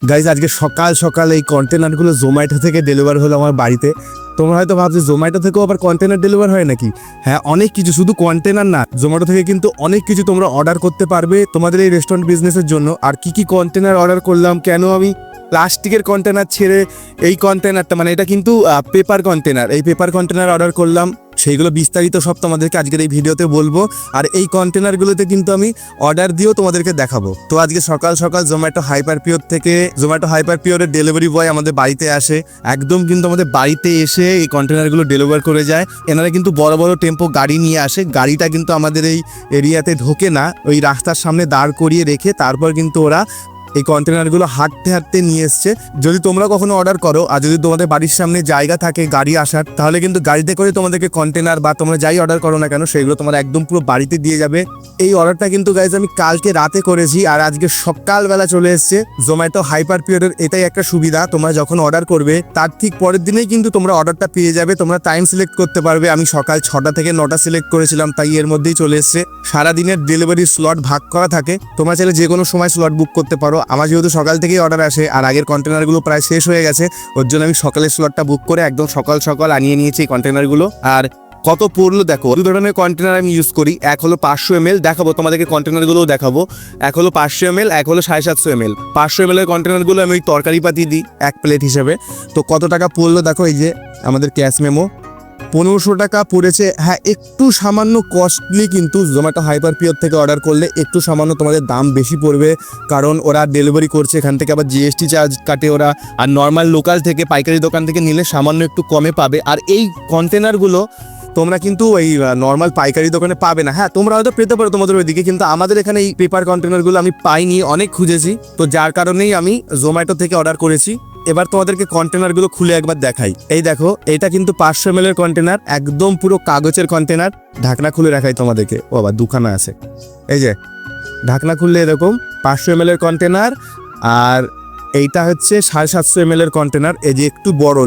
Guys আজকে সকাল সকাল এই কন্টেনারগুলো জোম্যাটো থেকে ডেলিভার হলো আমার বাড়িতে। তোমরা হয়তো ভাবছো জোম্যাটো থেকেও আবার কন্টেনার ডেলিভার হয় নাকি? হ্যাঁ, অনেক কিছু, শুধু কন্টেনার না, জোম্যাটো থেকে কিন্তু অনেক কিছু তোমরা অর্ডার করতে পারবে তোমাদের এই রেস্টুরেন্ট বিজনেসের জন্য। আর কি কি কন্টেনার অর্ডার করলাম, কেন আমি প্লাস্টিকের কন্টেনার ছেড়ে এই কন্টেনারটা, মানে এটা কিন্তু পেপার কন্টেনার, এই পেপার কন্টেনার অর্ডার করলাম, সেইগুলো বিস্তারিত সব তোমাদেরকে আজকের এই ভিডিওতে বলবো। আর এই কন্টেনারগুলোতে কিন্তু আমি অর্ডার দিয়েও তোমাদেরকে দেখাবো। তো আজকে সকাল সকাল জোম্যাটো হাইপার পিওর থেকে, জোম্যাটো হাইপার পিওরের ডেলিভারি বয় আমাদের বাড়িতে আসে, একদম কিন্তু আমাদের বাড়িতে এসে এই কন্টেনারগুলো ডেলিভার করে যায়। এনারা কিন্তু বড় বড় টেম্পো গাড়ি নিয়ে আসে, গাড়িটা কিন্তু আমাদের এই এরিয়াতে ঢোকে না, ওই রাস্তার সামনে দাঁড় করিয়ে রেখে তারপর কিন্তু ওরা এই কন্টেনারগুলো হাঁটতে হাঁটতে নিয়ে এসছে। যদি তোমরা কখনো অর্ডার করো আর যদি তোমাদের বাড়ির সামনে জায়গা থাকে গাড়ি আসার, তাহলে কিন্তু গাড়িতে করে তোমাদেরকে কন্টেনার বা তোমরা যাই অর্ডার করো না কেন সেগুলো তোমার একদম পুরো বাড়িতে দিয়ে যাবে। এই অর্ডারটা কিন্তু গাইজ আমি কালকে রাতে করেছি আর আজকে সকালবেলা চলে এসছে। জোম্যাটো হাইপার পিওরের এটাই একটা সুবিধা, তোমরা যখন অর্ডার করবে তার ঠিক পরের দিনেই কিন্তু তোমরা অর্ডারটা পেয়ে যাবে। তোমরা টাইম সিলেক্ট করতে পারবে। আমি সকাল 6টা থেকে 9টা সিলেক্ট করেছিলাম, তাই এর মধ্যেই চলে এসছে। সারাদিনের ডেলিভারি স্লট ভাগ করা থাকে, তোমরা চাইলে যে কোনো সময় স্লট বুক করতে পারো। আমার যেহেতু সকাল থেকেই অর্ডার আসে আর আগের কন্টেনারগুলো প্রায় শেষ হয়ে গেছে, ওর জন্য আমি সকালের স্লটটা বুক করে একদম সকাল সকাল আনিয়ে নিয়েছি এই কন্টেনারগুলো। আর কত পড়লো দেখো, দু ধরনের কন্টেনার আমি ইউজ করি। এক হলো 500 ml, দেখাবো তোমাদেরকে কন্টেনারগুলোও দেখাবো। এক হলো 500 ml, এক হলো 750 ml। 500 ml এর কন্টেনারগুলো আমি তরকারি পাতি দিই এক প্লেট হিসেবে। তো কত টাকা পড়লো দেখো, এই যে আমাদের ক্যাশ মেমো, 1500 টাকা পড়েছে। হ্যাঁ, একটু সামান্য কস্টলি, কিন্তু জোম্যাটো হাইপার পিওর থেকে অর্ডার করলে একটু সামান্য তোমাদের দাম বেশি পড়বে, কারণ ওরা ডেলিভারি করছে, এখান থেকে আবার জিএসটি চার্জ কাটে ওরা। আর নর্মাল লোকাল থেকে পাইকারি দোকান থেকে নিলে সামান্য একটু কমে পাবে। আর এই কন্টেনারগুলো তোমরা কিন্তু এই নর্মাল পাইকারি দোকানে পাবে না। হ্যাঁ, তোমরা হয়তো পেতে পারো তোমাদের ওইদিকে, কিন্তু আমাদের এখানে এই পেপার কন্টেনারগুলো আমি পাইনি, অনেক খুঁজেছি। তো যার কারণেই আমি জোম্যাটো থেকে অর্ডার করেছি। এবার তোমাদেরকে কন্টেনারগুলো খুলে একবার দেখাই। এই দেখো, এটা কিন্তু 500 ml এর কন্টেনার, একদম পুরো কাগজের কন্টেনার। ঢাকনা খুলে রাখাই তোমাদেরকে, ও বাবা দুখানা আছে। এই যে ঢাকনা খুললে এরকম 500 ml এর কন্টেনার। আর এইটা হচ্ছে 750 ml এর কন্টেনার, এই যে একটু বড়,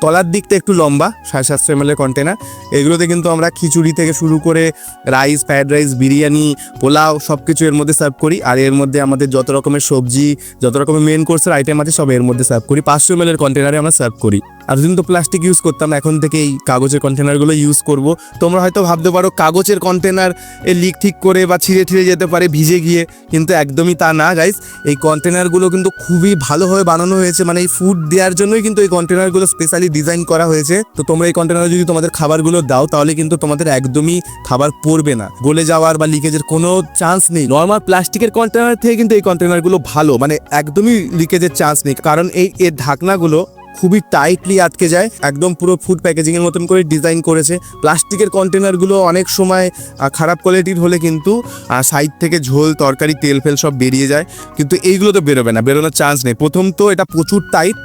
তলার দিকটা একটু লম্বা, 750 ml এর কন্টেনার। এগুলোতে কিন্তু আমরা খিচুড়ি থেকে শুরু করে rice, fried rice, biryani, pulao সব কিছু এর মধ্যে সার্ভ করি। আর এর মধ্যে আমাদের যত রকমের সবজি, যত রকমের মেন কোর্সের আইটেম আছে সব এর মধ্যে সার্ভ করি। 500 ml এর কন্টেনারে আমরা সার্ভ করি। আর যদি তো প্লাস্টিক ইউজ করতাম, এখন থেকে এই কাগজের কন্টেনারগুলো ইউজ করব। তোমরা হয়তো ভাবতে পারো কাগজের কন্টেনার এ লিক ঠিক করে বা ছিঁড়ে ছিঁড়ে যেতে পারে ভিজে গিয়ে, কিন্তু একদমই তা না গাইস। এই কন্টেনারগুলো কিন্তু খুবই ভালোভাবে বানানো হয়েছে, মানে এই ফুড দেওয়ার জন্যই কিন্তু এই কন্টেনারগুলো স্পেশালি ডিজাইন করা হয়েছে। তো তোমরা এই কন্টেনারে যদি তোমাদের খাবারগুলো দাও, তাহলে কিন্তু তোমাদের একদমই খাবার পড়বে না, গলে যাওয়ার বা লিকেজের কোনো চান্স নেই। নর্মাল প্লাস্টিকের কন্টেনার থেকে কিন্তু এই কন্টেনারগুলো ভালো, মানে একদমই লিকেজের চান্স নেই, কারণ এর ঢাকনাগুলো খুবই টাইটলি আটকে যায়, একদম পুরো ফুড প্যাকেজিং এর মতন করে ডিজাইন করেছে। প্লাস্টিকের কন্টেনারগুলো অনেক সময় খারাপ কোয়ালিটির হলে কিন্তু সাইড থেকে ঝোল, তরকারি, তেল ফেল সব বেরিয়ে যায়, কিন্তু এইগুলো তো বেরোবে না, বেরোনোর চান্স নেই। প্রথম তো এটা প্রচুর টাইট,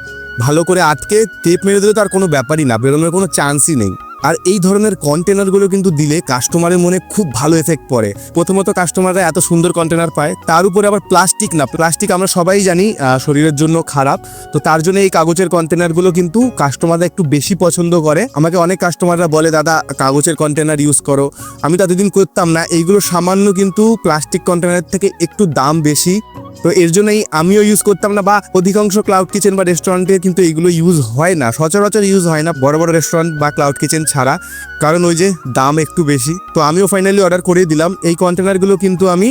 ভালো করে আটকে টেপ মেরে দিলে তো আর কোনো ব্যাপারই না, বেরোনোর কোনো চান্সই নেই। আর এই ধরনের কন্টেনারগুলো কিন্তু দিলে কাস্টমারের মনে খুব ভালো এফেক্ট পড়ে। প্রথমত কাস্টমাররা এত সুন্দর কন্টেনার পায়, তার উপরে আবার প্লাস্টিক না, প্লাস্টিক আমরা সবাই জানি শরীরের জন্য খারাপ। তো তার জন্য এই কাগজের কন্টেনারগুলো কিন্তু কাস্টমাররা একটু বেশি পছন্দ করে। আমাকে অনেক কাস্টমাররা বলে, দাদা কাগজের কন্টেনার ইউজ করো। আমি তো এতদিন করতাম না, এইগুলো সামান্য কিন্তু প্লাস্টিক কন্টেনারের থেকে একটু দাম বেশি, তো এর জন্যই আমিও ইউজ করতাম না। বা অধিকাংশ ক্লাউড কিচেন বা রেস্টুরেন্টে কিন্তু এইগুলো ইউজ হয় না, সচরাচর ইউজ হয় না, বড় বড় রেস্টুরেন্ট বা ক্লাউড কিচেন ছাড়া, কারণ ওই যে দাম একটু বেশি। তো আমিও ফাইনালি অর্ডার করে দিলাম। এই কন্টেনারগুলো কিন্তু আমি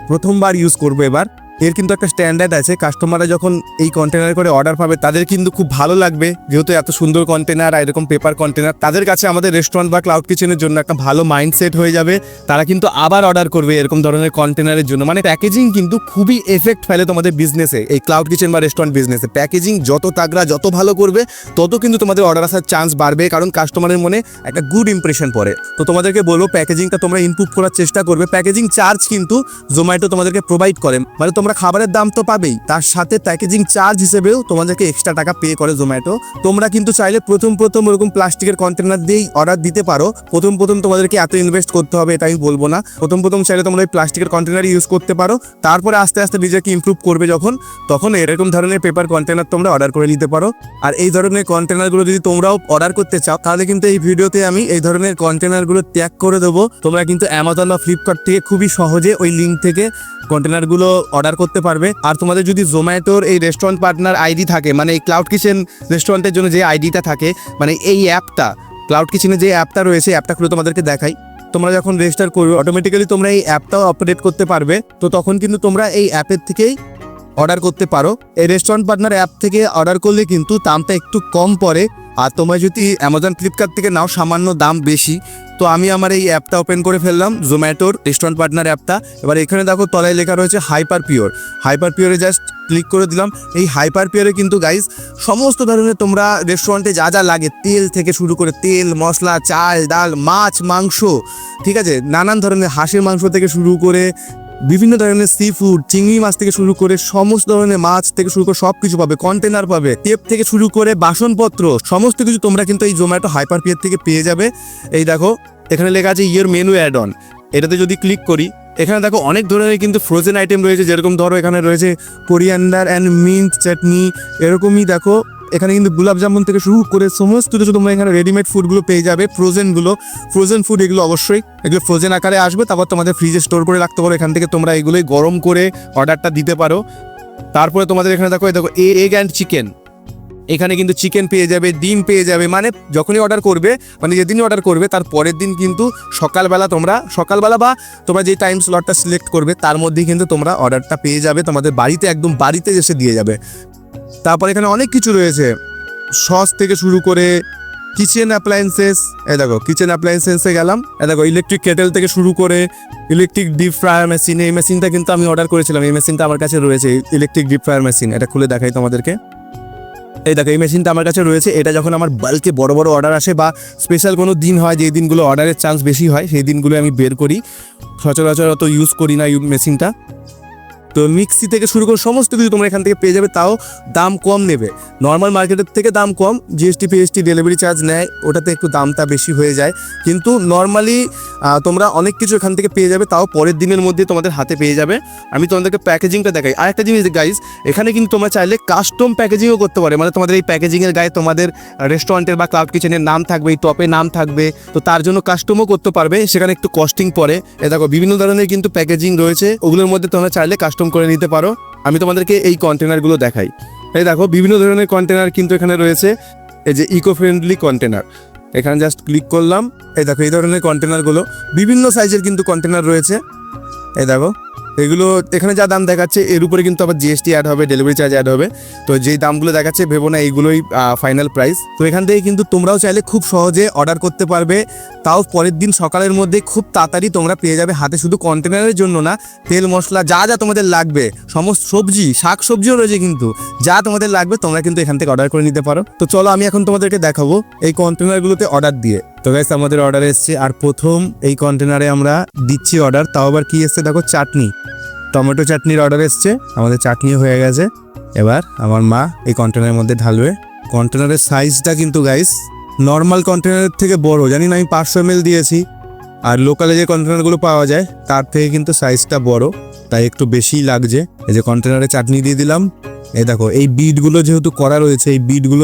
প্রথমবার ইউজ করবো এবার। এর কিন্তু একটা স্ট্যান্ডার্ড আছে, কাস্টমাররা যখন এই কন্টেনার করে অর্ডার পাবে তাদের কিন্তু খুব ভালো লাগবে, যেহেতু এত সুন্দর কন্টেনার আর এরকম পেপার কন্টেনার, তাদের কাছে আমাদের রেস্টুরেন্ট বা ক্লাউড কিচেনের জন্য একটা ভালো মাইন্ডসেট হয়ে যাবে। তারা কিন্তু আবার অর্ডার করবে এরকম ধরনের কন্টেনারের জন্য। মানে প্যাকেজিং কিন্তু খুবই এফেক্ট ফেলে তোমাদের বিজনেসে, এই ক্লাউড কিচেন বা রেস্টুরেন্ট বিজনেসে। প্যাকেজিং যত তাগড়া, যত ভালো করবে, তত কিন্তু তোমাদের অর্ডার আসার চান্স বাড়বে, কারণ কাস্টমারের মনে একটা গুড ইমপ্রেশন পড়ে। তো তোমাদেরকে বলবো প্যাকেজিংটা তোমরা ইমপ্রুভ করার চেষ্টা করবে। প্যাকেজিং চার্জ কিন্তু জোম্যাটো তোমাদেরকে প্রোভাইড করে, মানে তোমরা খাবারের দাম তো পাবেই, তার সাথে প্যাকেজিং চার্জ হিসেবেও তোমাদেরকে এক্সট্রা টাকা পে করে জোম্যাটো। তোমরা কিন্তু চাইলে প্রথম ওরকম প্লাস্টিকের কন্টেনার দিয়েই অর্ডার দিতে পারো। প্রথম তোমাদেরকে এত ইনভেস্ট করতে হবে এটা আমি বলবো না। প্রথম চাইলে তোমরা ওই প্লাস্টিকের কন্টেনার ইউজ করতে পারো, তারপরে আস্তে আস্তে নিজেকে ইমপ্রুভ করবে তখন এরকম ধরনের পেপার কন্টেনার তোমরা অর্ডার করে নিতে পারো। আর এই ধরনের কন্টেনারগুলো যদি তোমরাও অর্ডার করতে চাও, তাহলে কিন্তু এই ভিডিওতে আমি এই ধরনের কন্টেনারগুলো ট্যাগ করে দেবো। তোমরা কিন্তু অ্যামাজন বা ফ্লিপকার্ট থেকে খুবই সহজে ওই লিঙ্ক থেকে কন্টেনারগুলো অর্ডার করতে পারবে। আর তোমাদের যদি জোম্যাটোর এই রেস্টুরেন্ট পার্টনার আইডি থাকে, মানে এই ক্লাউড কিচেন রেস্টুরেন্টের জন্য যে আইডিটা থাকে, মানে এই অ্যাপটা ক্লাউড কিচেনের যে অ্যাপটা রয়েছে, অ্যাপটা খুলে তোমাদেরকে দেখাই। তোমরা যখন রেজিস্টার করবে অটোমেটিক্যালি তোমরা এই অ্যাপটাও আপডেট করতে পারবে। তো তখন কিন্তু তোমরা এই অ্যাপের থেকেই অর্ডার করতে পারো। এই রেস্টুরেন্ট পার্টনার অ্যাপ থেকে অর্ডার করলে কিন্তু দামটা একটু কম পড়ে। আর তোমরা যদি অ্যামাজন ফ্লিপকার্ট থেকে নাও সামান্য দাম বেশি। তো আমি আমার এই অ্যাপটা ওপেন করে ফেললাম, জোম্যাটোর রেস্টুরেন্ট পার্টনার অ্যাপটা। এবার এখানে দেখো তলায় লেখা রয়েছে hyper pure. Hyper puree just click করে দিলাম। এই হাইপার পিওরে কিন্তু গাইস সমস্ত ধরনের তোমরা রেস্টুরেন্টে যা যা লাগে, তেল থেকে শুরু করে তেল, মশলা, চাল, ডাল, মাছ, মাংস, ঠিক আছে, নানান ধরনের হাঁসের মাংস থেকে শুরু করে বিভিন্ন ধরনের সি ফুড, চিংড়ি মাছ থেকে শুরু করে সমস্ত ধরনের মাছ থেকে শুরু করে সব কিছু পাবে। কন্টেনার পাবে, টেপ থেকে শুরু করে বাসনপত্র, সমস্ত কিছু তোমরা কিন্তু এই জোম্যাটো হাইপার পিওর থেকে পেয়ে যাবে। এই দেখো এখানে লেখা আছে ইয়ের মেনু অ্যাড অন। এটাতে যদি ক্লিক করি, এখানে দেখো অনেক ধরনের কিন্তু ফ্রোজেন আইটেম রয়েছে। যেরকম ধরো এখানে রয়েছে কোরিয়ান্ডার অ্যান্ড মিন্ট চাটনি, এরকমই দেখো এখানে কিন্তু গোলাপ জামুন থেকে শুরু করে সমস্ত কিছু তোমরা এখানে রেডিমেড ফুডগুলো পেয়ে যাবে। ফ্রোজেন ফুড এগুলো অবশ্যই এগুলো ফ্রোজেন আকারে আসবে, তারপর তোমাদের ফ্রিজে স্টোর করে রাখতে পারো। এখান থেকে তোমরা এগুলোই গরম করে অর্ডারটা দিতে পারো। তারপরে তোমাদের এখানে দেখো এগ অ্যান্ড চিকেন, এখানে কিন্তু চিকেন পেয়ে যাবে, ডিম পেয়ে যাবে। মানে যখনই অর্ডার করবে, মানে যেদিনই অর্ডার করবে তার পরের দিন কিন্তু সকালবেলা বা তোমরা যে টাইম স্লটটা সিলেক্ট করবে তার মধ্যেই কিন্তু তোমরা অর্ডারটা পেয়ে যাবে তোমাদের বাড়িতে, একদম বাড়িতে এসে দিয়ে যাবে। তারপর এখানে অনেক কিছু রয়েছে, সস থেকে শুরু করে কিচেন অ্যাপ্লায়েন্সেস। দেখো কিচেন অ্যাপ্লায়েন্সেসে গেলাম, দেখো ইলেকট্রিক কেটেল থেকে শুরু করে ইলেকট্রিক ডিপ ফ্রায়ার মেশিন। এই মেশিনটা কিন্তু আমি অর্ডার করেছিলাম, এই মেশিনটা আমার কাছে রয়েছে, ইলেকট্রিক ডিপ ফ্রায়ার মেশিন। এটা খুলে দেখাই তোমাদেরকে। এই দেখো এই মেশিনটা আমার কাছে রয়েছে। এটা যখন আমার বাল্কে বড় বড় অর্ডার আসে বা স্পেশাল কোনো দিন হয়, যে দিনগুলো অর্ডারের চান্স বেশি হয়, সেই দিনগুলো আমি বের করি। সচরাচর অত ইউজ করি না এই মেশিনটা। তো মিক্সি থেকে শুরু করে সমস্ত কিছু তোমরা এখান থেকে পেয়ে যাবে, তাও দাম কম নেবে। নর্মাল মার্কেটের থেকে দাম কম, জিএসটি ফিএসটি ডেলিভারি চার্জ নেয়, ওটাতে একটু দামটা বেশি হয়ে যায়। কিন্তু নর্মালি তোমরা অনেক কিছু এখান থেকে পেয়ে যাবে, তাও পরের দিনের মধ্যে তোমাদের হাতে পেয়ে যাবে। আমি তোমাদেরকে প্যাকেজিংটা দেখাই। আর একটা জিনিস গাইজ, এখানে কিন্তু তোমরা চাইলে কাস্টম প্যাকেজিংও করতে পারে। মানে তোমাদের এই প্যাকেজিংয়ের গায়ে তোমাদের রেস্টুরেন্টের বা ক্লাউড কিচেনের নাম থাকবে, এই টপে নাম থাকবে, তো তার জন্য কাস্টমও করতে পারবে। সেখানে একটু কস্টিং পড়ে। দেখো বিভিন্ন ধরনের কিন্তু প্যাকেজিং রয়েছে, ওগুলোর মধ্যে তোমরা চাইলে কাস্টম করে নিতে পারো। আমি তোমাদেরকে এই কন্টেনারগুলো দেখাই। এই দেখো বিভিন্ন ধরনের কন্টেনার কিন্তু এখানে রয়েছে। এই যে ইকো ফ্রেন্ডলি কন্টেনার, এখানে জাস্ট ক্লিক করলাম। এই দেখো এই ধরনের কন্টেনারগুলো বিভিন্ন সাইজের কিন্তু কন্টেনার রয়েছে। এই দেখো এগুলো এখানে যা দাম দেখাচ্ছে এর উপরে কিন্তু আবার জিএসটি অ্যাড হবে, ডেলিভারি চার্জ অ্যাড হবে। তো যেই দামগুলো দেখাচ্ছে ভেবো না এইগুলোই ফাইনাল প্রাইস। তো এখান থেকে কিন্তু তোমরাও চাইলে খুব সহজে অর্ডার করতে পারবে, তাও পরের দিন সকালের মধ্যে খুব তাড়াতাড়ি তোমরা পেয়ে যাবে হাতে। শুধু কন্টেনারের জন্য না, তেল মশলা যা যা তোমাদের লাগবে, সমস্ত সবজি শাক সবজিও রয়েছে, কিন্তু যা তোমাদের লাগবে তোমরা কিন্তু এখান থেকে অর্ডার করে নিতে পারো। তো চলো আমি এখন তোমাদেরকে দেখাবো এই কন্টেনারগুলোতে অর্ডার দিয়ে। তো গাইস আমাদের অর্ডার এসছে, আর প্রথম এই কন্টেনারে আমরা দিচ্ছি অর্ডার। তাও আবার কি এসছে দেখো, চাটনি, টমেটো চাটনির অর্ডার এসছে। আমাদের চাটনি হয়ে গেছে। এবার আমার মা এই কন্টেনারের মধ্যে ঢালবে। কন্টেনারের সাইজটা কিন্তু গাইস নর্মাল কন্টেনারের থেকে বড়। জানি না আমি 500 ml দিয়েছি, আর লোকালে যে কন্টেনারগুলো পাওয়া যায় তার থেকে কিন্তু সাইজটা বড়, তাই একটু বেশিই লাগছে। এই যে কন্টেনারে চাটনি দিয়ে দিলাম। এই দেখো এই বিটগুলো যেহেতু করা রয়েছে, এই বিটগুলো